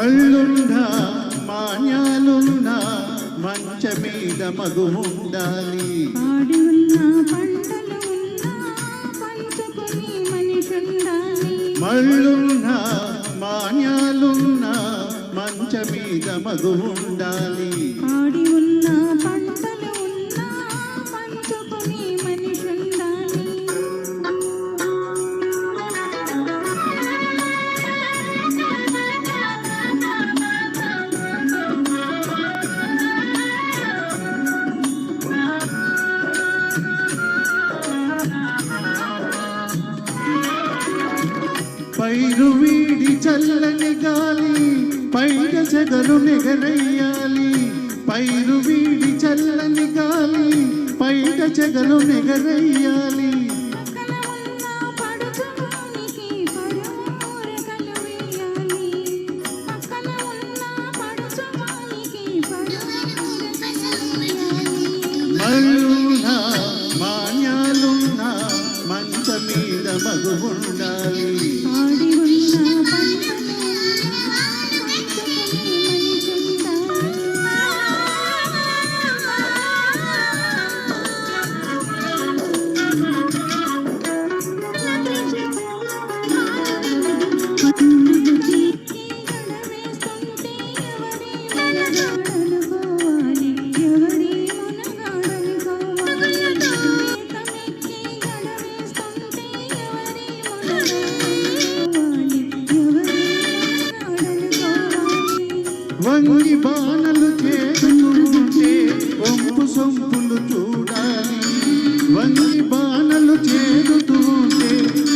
మళ్ళున్నా మాన్యాలున్నా మంచ మీద మగు ఉండాలి. పాడి ఉన్న పంటలు ఉన్నా పంచుకుని మనిషుండాలి. మళ్ళున్నా మాన్యాలున్నా మంచ మీద మగు ఉండాలి. పాడి ఉన్న పంటలు ఉన్నా పంచుకుని మనిషుండాలి. పైరు వీడి చల్లని గాలి పైన చెగలు నెగరయ్యాలి. పైరు వీడి చల్లని గాలి పైన చెగలు నెగరయ్యాలి. మళ్ళున్నా మాన్యాలున్నా మంచ మీద మగు ఉండాలి. పాడి ఉన్న పంటలు వంగి బాణలు చేస్తుంటే ఒంపు సొంపులు చూడాలి. వంగి బాణలు చేతుంటే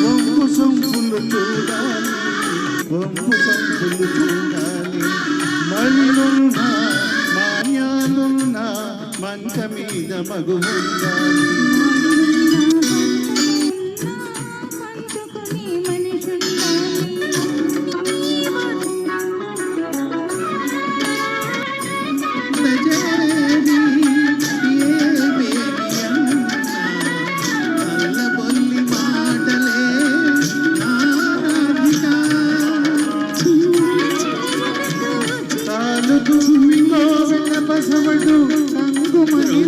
ఒంపు సొంపులు చూడాలి. ఒంపు సొంపులు చూడాలి. మళ్ళున్నా మాన్యాలున్నా మంచ మీద మగు ఉండాలి. బసవడు కంగుమని